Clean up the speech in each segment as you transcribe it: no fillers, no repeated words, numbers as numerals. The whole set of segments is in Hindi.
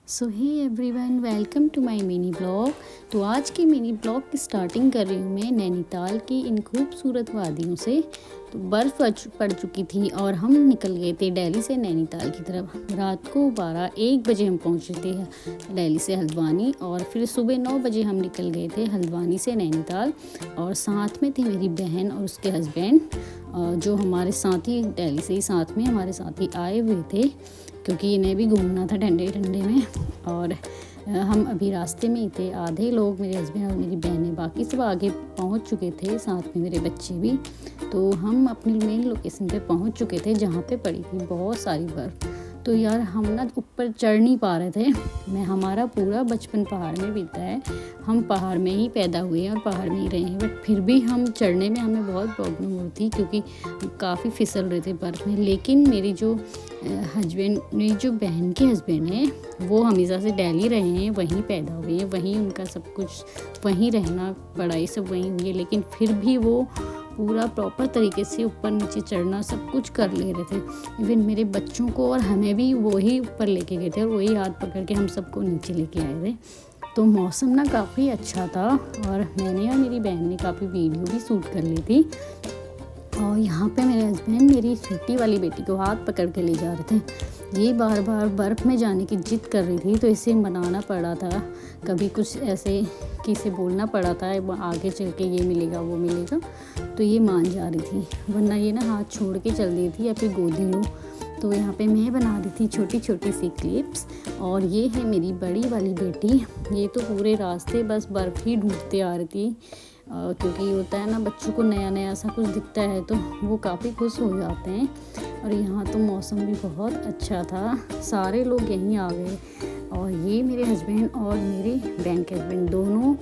So hey everyone, welcome to my mini blog. तो आज की मिनी ब्लॉग की स्टार्टिंग कर रही हूँ मैं नैनीताल की इन खूबसूरत वादियों से। तो बर्फ़ पड़ चुकी थी और हम निकल गए थे दिल्ली से नैनीताल की तरफ। रात को 12-1 बजे हम पहुँचे थे दिल्ली से हल्द्वानी, और फिर सुबह 9 बजे हम निकल गए थे हल्द्वानी से नैनीताल। और साथ में थी मेरी बहन और उसके हस्बैंड, जो हमारे साथ ही दिल्ली से ही साथ में हमारे साथ ही आए हुए थे, क्योंकि इन्हें भी घूमना था ठंडे ठंडे में। और हम अभी रास्ते में ही थे, आधे लोग मेरे हस्बैंड और मेरी बहनें, बाकी सब आगे पहुंच चुके थे, साथ में मेरे बच्चे भी। तो हम अपनी मेन लोकेशन पे पहुंच चुके थे जहाँ पे पड़ी थी बहुत सारी बर्फ़। तो यार हम ना ऊपर चढ़ नहीं पा रहे थे। हमारा पूरा बचपन पहाड़ में बीता है, हम पहाड़ में ही पैदा हुए हैं और पहाड़ में ही रहे हैं, बट फिर भी हम चढ़ने में हमें बहुत प्रॉब्लम होती, क्योंकि काफ़ी फिसल रहे थे बर्फ़ में। लेकिन मेरी जो बहन के हस्बैंड हैं, वो हमेशा से दिल्ली रहे हैं, वहीं पैदा हुए हैं, वहीं उनका सब कुछ, वहीं रहना, पढ़ाई सब वहीं हुई है, लेकिन फिर भी वो पूरा प्रॉपर तरीके से ऊपर नीचे चढ़ना सब कुछ कर ले रहे थे। इवन मेरे बच्चों को और हमें भी वही ऊपर लेके गए थे और वही हाथ पकड़ के हम सबको नीचे लेके आए थे। तो मौसम ना काफ़ी अच्छा था और मैंने और मेरी बहन ने काफ़ी वीडियो भी शूट कर ली थी। और यहाँ पे मेरे हस्बैंड मेरी छोटी वाली बेटी को हाथ पकड़ के ले जा रहे थे। ये बार बार बर्फ़ में जाने की जिद कर रही थी, तो इसे मनाना पड़ा था, कभी कुछ ऐसे कि इसे बोलना पड़ा था आगे चल के ये मिलेगा वो मिलेगा, तो ये मान जा रही थी, वरना ये ना हाथ छोड़ के चल रही थी या फिर गोदी लो। तो यहाँ पे मैं बना रही थी छोटी छोटी सी क्लिप्स। और ये है मेरी बड़ी वाली बेटी, ये तो पूरे रास्ते बस बर्फ़ ही ढूंढते आ रही थी, क्योंकि होता है ना बच्चों को नया नया सा कुछ दिखता है तो वो काफ़ी खुश हो जाते हैं। और यहाँ तो मौसम भी बहुत अच्छा था, सारे लोग यहीं आ गए। और ये मेरे हस्बैंड और मेरे बहन के हस्बैंड, दोनों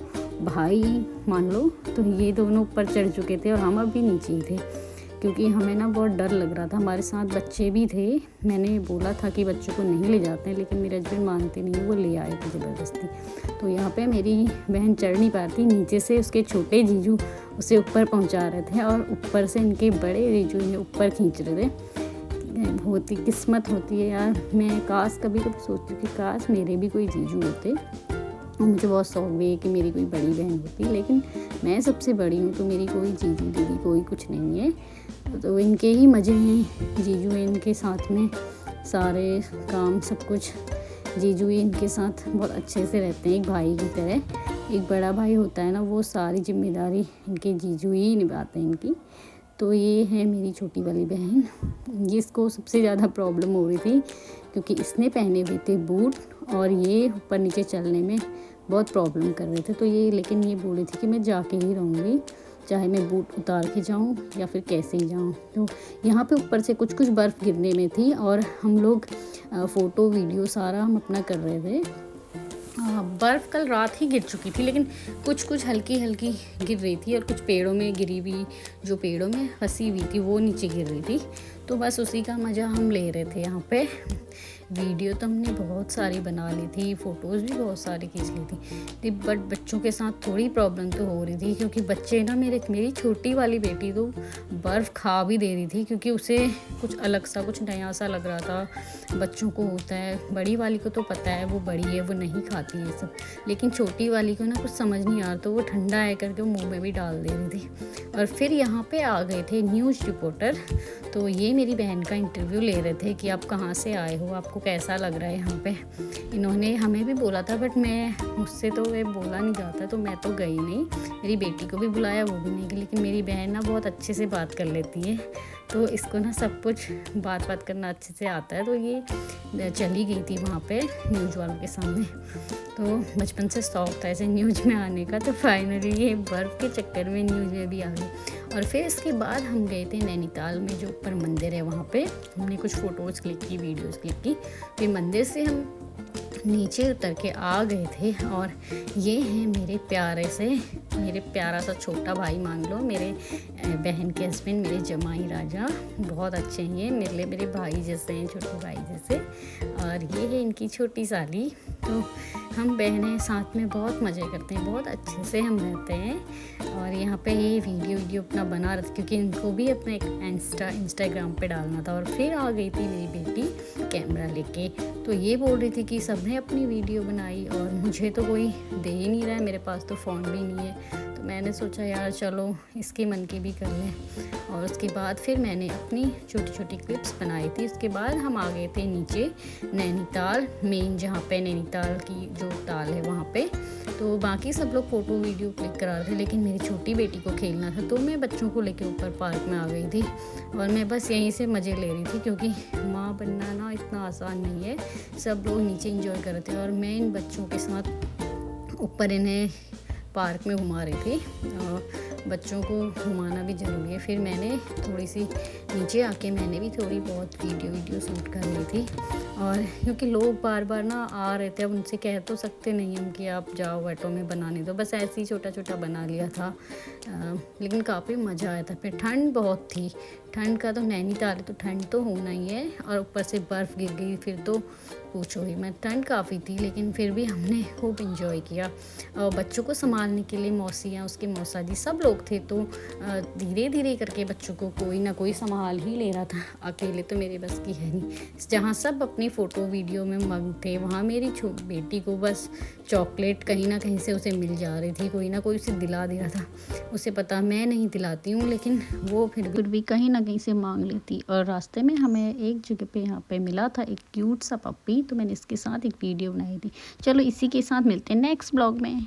भाई मान लो, तो ये दोनों ऊपर चढ़ चुके थे और हम अभी नीचे ही थे, क्योंकि हमें ना बहुत डर लग रहा था। हमारे साथ बच्चे भी थे, मैंने बोला था कि बच्चों को नहीं ले जाते हैं, लेकिन मेरे हस्बैंड मानते नहीं, वो ले आए थे ज़बरदस्ती। तो यहाँ पे मेरी बहन चढ़ नहीं पाती, नीचे से उसके छोटे जीजू उसे ऊपर पहुँचा रहे थे और ऊपर से इनके बड़े जीजू इन्हें ऊपर खींच रहे थे। होती किस्मत होती है यार, मैं काश कभी कभी सोचती हूँ कि काश मेरे भी कोई जीजू होते। और मुझे बहुत शौक भी है कि मेरी कोई बड़ी बहन होती, लेकिन मैं सबसे बड़ी हूँ, तो मेरी कोई जीजू दीदी कोई कुछ नहीं है। तो इनके ही मज़े हैं, जीजू हैं इनके साथ में, सारे काम सब कुछ जीजू ही इनके साथ बहुत अच्छे से रहते हैं, एक भाई की तरह। एक बड़ा भाई होता है ना, वो सारी जिम्मेदारी इनके जीजू ही निभाते हैं इनकी। तो ये है मेरी छोटी वाली बहन, जिसको सबसे ज़्यादा प्रॉब्लम हो रही थी, क्योंकि इसने पहने हुए थे बूट और ये ऊपर नीचे चलने में बहुत प्रॉब्लम कर रहे थे। तो ये लेकिन ये बोल रही थी कि मैं जाके ही रहूँगी, चाहे मैं बूट उतार के जाऊँ या फिर कैसे ही जाऊँ। तो यहाँ पे ऊपर से कुछ बर्फ़ गिरने में थी और हम लोग फ़ोटो वीडियो सारा हम अपना कर रहे थे। बर्फ़ कल रात ही गिर चुकी थी, लेकिन कुछ हल्की हल्की गिर रही थी, और कुछ पेड़ों में गिरी हुई, जो पेड़ों में फंसी हुई थी वो नीचे गिर रही थी। तो बस उसी का मज़ा हम ले रहे थे यहाँ पे। वीडियो तो हमने बहुत सारी बना ली थी, फ़ोटोज़ भी बहुत सारी खींच ली थी, बट बच्चों के साथ थोड़ी प्रॉब्लम तो हो रही थी, क्योंकि बच्चे ना मेरी छोटी वाली बेटी तो बर्फ़ खा भी दे रही थी, क्योंकि उसे कुछ अलग सा कुछ नया सा लग रहा था। बच्चों को होता है, बड़ी वाली को तो पता है, वो बड़ी है, वो नहीं खाती है सब, लेकिन छोटी वाली को ना कुछ समझ नहीं आ रहा, तो वो ठंडा है करके वो मुँह में भी डाल दे रही थी। और फिर यहाँ पे आ गए थे न्यूज़ रिपोर्टर, तो ये मेरी बहन का इंटरव्यू ले रहे थे कि आप कहाँ से आए हो, आपको कैसा लग रहा है यहाँ पे। इन्होंने हमें भी बोला था, बट मुझसे तो वे बोला नहीं जाता, तो मैं तो गई नहीं। मेरी बेटी को भी बुलाया, वो भी नहीं गई, लेकिन मेरी बहन ना बहुत अच्छे से बात कर लेती है, तो इसको ना सब कुछ बात करना अच्छे से आता है। तो ये चली गई थी वहाँ पे न्यूज़ वालों के सामने। तो बचपन से शौक था ऐसे न्यूज़ में आने का, तो फाइनली ये बर्फ़ के चक्कर में न्यूज़ में भी आ गई। और फिर इसके बाद हम गए थे नैनीताल में, जो ऊपर मंदिर है वहाँ पे हमने कुछ फ़ोटोज़ क्लिक की, वीडियोज़ क्लिक की। फिर मंदिर से हम नीचे उतर के आ गए थे। और ये हैं मेरे प्यारा सा छोटा भाई मान लो, मेरे बहन के हस्बैंड, मेरे जमाई राजा, बहुत अच्छे हैं ये मेरे लिए, मेरे भाई जैसे हैं, छोटे भाई जैसे। और ये है इनकी छोटी साली। तो हम बहनें साथ में बहुत मज़े करते हैं, बहुत अच्छे से हम रहते हैं। और यहाँ पे ये वीडियो अपना बना रहे थे, क्योंकि इनको भी अपना एक इंस्टाग्राम पे डालना था। और फिर आ गई थी मेरी बेटी कैमरा लेके, तो ये बोल रही थी कि सब ने मैंने अपनी वीडियो बनाई और मुझे तो कोई दे ही नहीं रहा है, मेरे पास तो फ़ोन भी नहीं है। तो मैंने सोचा यार चलो इसके मन की भी कर लें। और उसके बाद फिर मैंने अपनी छोटी छोटी क्लिप्स बनाई थी। उसके बाद हम आ गए थे नीचे नैनीताल मेन, जहाँ पे नैनीताल की जो ताल है वहाँ पे। तो बाकी सब लोग फ़ोटो वीडियो क्लिक करा रहे थे, लेकिन मेरी छोटी बेटी को खेलना था, तो मैं बच्चों को लेके ऊपर पार्क में आ गई थी। और मैं बस यहीं से मज़े ले रही थी, क्योंकि माँ बनना ना इतना आसान नहीं है। सब लोग नीचे एंजॉय कर रहे थे और मैं इन बच्चों के साथ ऊपर इन्हें पार्क में घुमा रही थी। बच्चों को घुमाना भी ज़रूरी है। फिर मैंने थोड़ी सी नीचे आके मैंने भी थोड़ी बहुत वीडियो शूट कर ली थी। और क्योंकि लोग बार बार ना आ रहे थे, अब उनसे कह तो सकते नहीं हम कि आप जाओ ऑटो में बनाने दो, बस ऐसे ही छोटा छोटा बना लिया था। लेकिन काफ़ी मज़ा आया था। फिर ठंड बहुत थी, ठंड का तो नैनीताल तो ठंड तो होना ही है, और ऊपर से बर्फ़ गिर गई फिर तो पूछो ही मत। ठंड काफ़ी थी लेकिन फिर भी हमने खूब इंजॉय किया। और बच्चों को संभालने के लिए मौसियाँ, उसके मौसा जी सब लोग थे, तो धीरे धीरे करके बच्चों को कोई ना कोई संभाल ही ले रहा था। अकेले तो मेरे बस की है नहीं। जहाँ सब अपनी फ़ोटो वीडियो में मगन थे, वहाँ मेरी बेटी को बस चॉकलेट कहीं ना कहीं से उसे मिल जा रही थी, कोई ना कोई उसे दिला दे रहा था। उसे पता मैं नहीं दिलाती हूँ, लेकिन वो फिर भी कहीं ना कहीं से मांग लेती। और रास्ते में हमें एक जगह पे यहाँ पे मिला था एक क्यूट सा पप्पी, तो मैंने इसके साथ एक वीडियो बनाई थी। चलो इसी के साथ मिलते हैं नेक्स्ट ब्लॉग में।